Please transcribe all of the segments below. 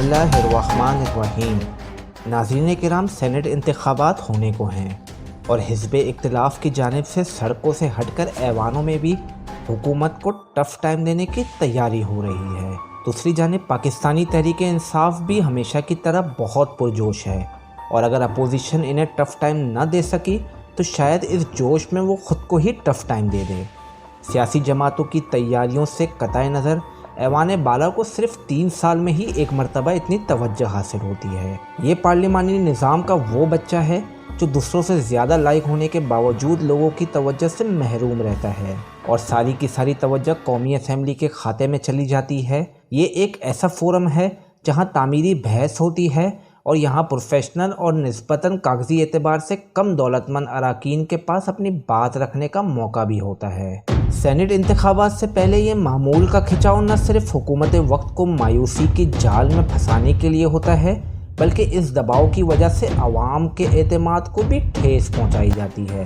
اللہ الرحمن الرحیم۔ ناظرین کرام، سینٹ انتخابات ہونے کو ہیں اور حزب اختلاف کی جانب سے سڑکوں سے ہٹ کر ایوانوں میں بھی حکومت کو ٹف ٹائم دینے کی تیاری ہو رہی ہے۔ دوسری جانب پاکستانی تحریک انصاف بھی ہمیشہ کی طرح بہت پرجوش ہے، اور اگر اپوزیشن انہیں ٹف ٹائم نہ دے سکی تو شاید اس جوش میں وہ خود کو ہی ٹف ٹائم دے دے۔ سیاسی جماعتوں کی تیاریوں سے قطع نظر ایوان بالا کو صرف 3 سال میں ہی ایک مرتبہ اتنی توجہ حاصل ہوتی ہے۔ یہ پارلیمانی نظام کا وہ بچہ ہے جو دوسروں سے زیادہ لائق ہونے کے باوجود لوگوں کی توجہ سے محروم رہتا ہے، اور ساری کی ساری توجہ قومی اسمبلی کے کھاتے میں چلی جاتی ہے۔ یہ ایک ایسا فورم ہے جہاں تعمیری بحث ہوتی ہے، اور یہاں پروفیشنل اور نسبتاً کاغذی اعتبار سے کم دولت مند اراکین کے پاس اپنی بات رکھنے کا موقع بھی ہوتا ہے۔ سینٹ انتخابات سے پہلے یہ معمول کا کھچاؤ نہ صرف حکومت وقت کو مایوسی کی جال میں پھنسانے کے لیے ہوتا ہے، بلکہ اس دباؤ کی وجہ سے عوام کے اعتماد کو بھی ٹھیس پہنچائی جاتی ہے،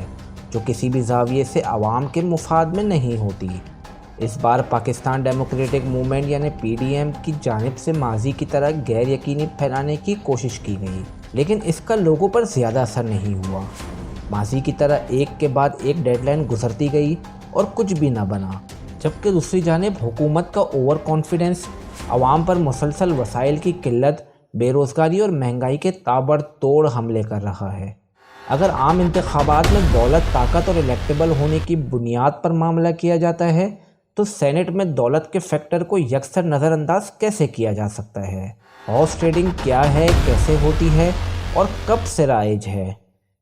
جو کسی بھی زاویے سے عوام کے مفاد میں نہیں ہوتی۔ اس بار پاکستان ڈیموکریٹک موومنٹ یعنی PDM کی جانب سے ماضی کی طرح غیر یقینی پھیلانے کی کوشش کی گئی، لیکن اس کا لوگوں پر زیادہ اثر نہیں ہوا۔ ماضی کی طرح ایک کے بعد ایک ڈیڈ لائن گزرتی گئی اور کچھ بھی نہ بنا، جبکہ دوسری جانب حکومت کا اوور کانفیڈنس عوام پر مسلسل وسائل کی قلت، بے روزگاری اور مہنگائی کے تابڑتوڑ حملے کر رہا ہے۔ اگر عام انتخابات میں دولت، طاقت اور الیکٹیبل ہونے کی بنیاد پر معاملہ کیا جاتا ہے تو سینٹ میں دولت کے فیکٹر کو یکسر نظر انداز کیسے کیا جا سکتا ہے؟ ہارس ٹریڈنگ کیا ہے، کیسے ہوتی ہے اور کب سے رائج ہے؟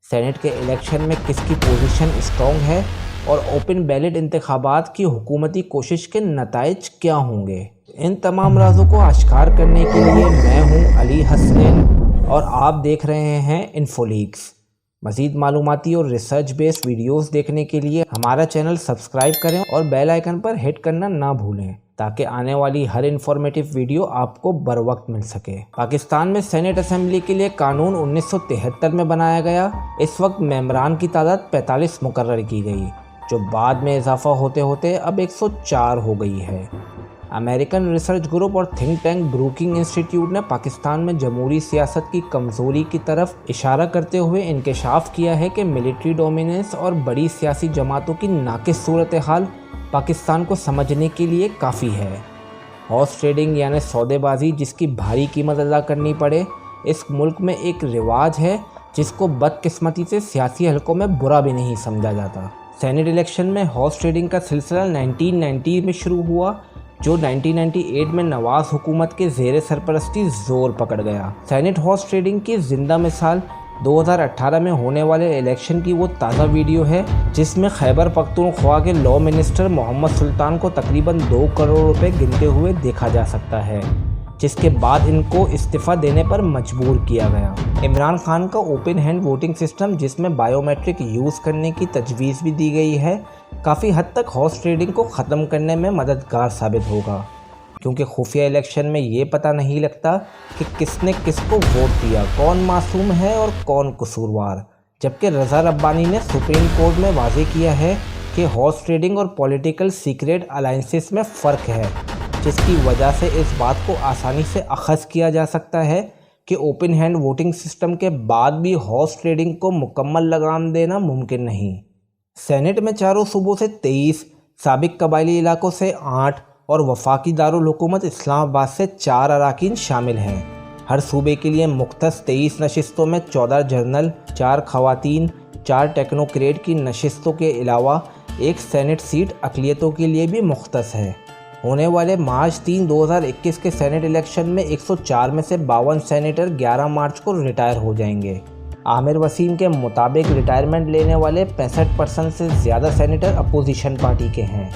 سینٹ کے الیکشن میں کس کی پوزیشن اسٹرانگ ہے اور اوپن بیلٹ انتخابات کی حکومتی کوشش کے نتائج کیا ہوں گے؟ ان تمام رازوں کو آشکار کرنے کے لیے میں ہوں علی حسنین اور آپ دیکھ رہے ہیں انفو لیکس۔ مزید معلوماتی اور ریسرچ بیسڈ ویڈیوز دیکھنے کے لیے ہمارا چینل سبسکرائب کریں اور بیل آئیکن پر ہٹ کرنا نہ بھولیں تاکہ آنے والی ہر انفارمیٹیو ویڈیو آپ کو بروقت مل سکے۔ پاکستان میں سینٹ اسمبلی کے لیے قانون 1973 میں بنایا گیا۔ اس وقت ممبران کی تعداد 45 مقرر کی گئی، جو بعد میں اضافہ ہوتے ہوتے اب 104 ہو گئی ہے۔ امریکن ریسرچ گروپ اور تھنک ٹینک بروکنگ انسٹیٹیوٹ نے پاکستان میں جمہوری سیاست کی کمزوری کی طرف اشارہ کرتے ہوئے انکشاف کیا ہے کہ ملٹری ڈومیننس اور بڑی سیاسی جماعتوں کی ناقص صورتحال پاکستان کو سمجھنے کے لیے کافی ہے۔ ہارس ٹریڈنگ یعنی سودے بازی، جس کی بھاری قیمت ادا کرنی پڑے، اس ملک میں ایک رواج ہے جس کو بدقسمتی سے سیاسی حلقوں میں برا بھی نہیں سمجھا جاتا۔ سینٹ الیکشن میں ہارس ٹریڈنگ کا سلسلہ 1990 میں شروع ہوا، جو 1998 میں نواز حکومت کے زیر سرپرستی زور پکڑ گیا۔ سینٹ ہارس ٹریڈنگ کی زندہ مثال 2018 میں ہونے والے الیکشن کی وہ تازہ ویڈیو ہے جس میں خیبر پختونخوا کے لاء منسٹر محمد سلطان کو تقریباً 2 کروڑ روپے گنتے ہوئے دیکھا جا سکتا ہے، جس کے بعد ان کو استعفیٰ دینے پر مجبور کیا گیا۔ عمران خان کا اوپن ہینڈ ووٹنگ سسٹم، جس میں بائیو میٹرک یوز کرنے کی تجویز بھی دی گئی ہے، کافی حد تک ہارس ٹریڈنگ کو ختم کرنے میں مددگار ثابت ہوگا، کیونکہ خفیہ الیکشن میں یہ پتہ نہیں لگتا کہ کس نے کس کو ووٹ دیا، کون معصوم ہے اور کون قصوروار، جبکہ رضا ربانی نے سپریم کورٹ میں واضح کیا ہے کہ ہارس ٹریڈنگ اور پولیٹیکل سیکریٹ الائنسز میں فرق ہے، جس کی وجہ سے اس بات کو آسانی سے اخذ کیا جا سکتا ہے کہ اوپن ہینڈ ووٹنگ سسٹم کے بعد بھی ہارس ٹریڈنگ کو مکمل لگام دینا ممکن نہیں۔ سینٹ میں چاروں صوبوں سے 23، سابق قبائلی علاقوں سے 8 اور وفاقی دارالحکومت اسلام آباد سے 4 اراکین شامل ہیں۔ ہر صوبے کے لیے مختص 23 نشستوں میں 14 جنرل، 4 خواتین، 4 ٹیکنوکریٹ کی نشستوں کے علاوہ ایک سینٹ سیٹ اقلیتوں کے لیے بھی مختص ہے۔ ہونے والے مارچ 3، 2021 کے سینٹ الیکشن میں 104 میں سے 52 سینیٹر 11 مارچ کو ریٹائر ہو جائیں گے۔ عامر وسیم کے مطابق ریٹائرمنٹ لینے والے 65% سے زیادہ سینیٹر اپوزیشن پارٹی کے ہیں،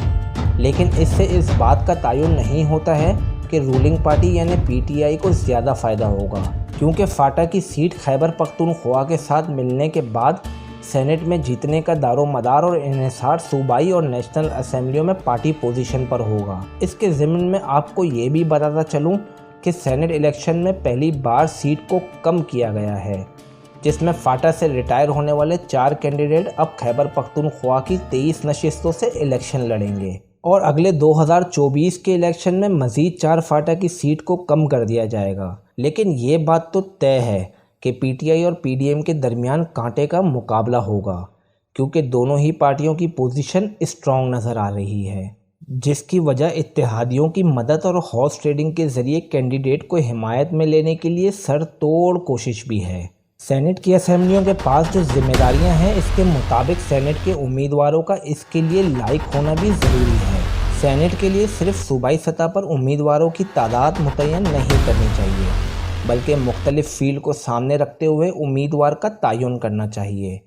لیکن اس سے اس بات کا تعین نہیں ہوتا ہے کہ رولنگ پارٹی یعنی PTI کو زیادہ فائدہ ہوگا، کیونکہ فاٹا کی سیٹ خیبر پختونخوا کے ساتھ ملنے کے بعد سینٹ میں جیتنے کا دار و مدار اور انحصار صوبائی اور نیشنل اسمبلیوں میں پارٹی پوزیشن پر ہوگا۔ اس کے ضمن میں آپ کو یہ بھی بتاتا چلوں کہ سینٹ الیکشن میں پہلی بار سیٹ کو کم کیا گیا ہے، جس میں فاٹا سے ریٹائر ہونے والے 4 کینڈیڈیٹ اب خیبر پختونخوا کی 23 نشستوں سے الیکشن لڑیں گے۔ اور اگلے 2024 کے الیکشن میں مزید 4 فاٹا کی سیٹ کو کم کر دیا جائے گا۔ لیکن یہ بات تو طے ہے کہ پی ٹی آئی اور پی ڈی ایم کے درمیان کانٹے کا مقابلہ ہوگا، کیونکہ دونوں ہی پارٹیوں کی پوزیشن اسٹرانگ نظر آ رہی ہے، جس کی وجہ اتحادیوں کی مدد اور ہارس ٹریڈنگ کے ذریعے کینڈیڈیٹ کو حمایت میں لینے کے لیے سر توڑ کوشش بھی ہے۔ سینٹ کی اسمبلیوں کے پاس جو ذمہ داریاں ہیں، اس کے مطابق سینٹ کے امیدواروں کا اس کے لیے لائق ہونا بھی ضروری ہے۔ سینٹ کے لیے صرف صوبائی سطح پر امیدواروں کی تعداد متعین نہیں کرنی چاہیے، بلکہ مختلف فیلڈ کو سامنے رکھتے ہوئے امیدوار کا تعین کرنا چاہیے،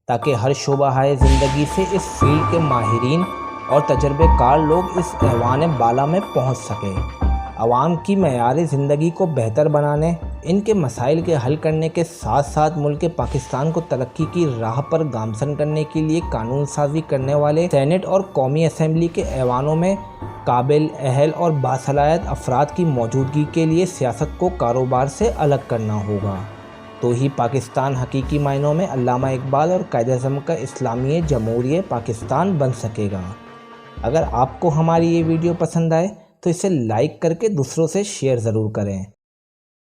تاکہ ہر شعبہ زندگی سے اس فیلڈ کے ماہرین اور تجربے کار لوگ اس ایوان بالا میں پہنچ سکیں۔ عوام کی معیار زندگی کو بہتر بنانے، ان کے مسائل کے حل کرنے کے ساتھ ساتھ ملک پاکستان کو ترقی کی راہ پر گامزن کرنے کے لیے قانون سازی کرنے والے سینٹ اور قومی اسمبلی کے ایوانوں میں قابل، اہل اور باصلاحیت افراد کی موجودگی کے لیے سیاست کو کاروبار سے الگ کرنا ہوگا، تو ہی پاکستان حقیقی معنوں میں علامہ اقبال اور قائد اعظم کا اسلامی جمہوریہ پاکستان بن سکے گا۔ اگر آپ کو ہماری یہ ویڈیو پسند آئے تو اسے لائک کر کے دوسروں سے شیئر ضرور کریں۔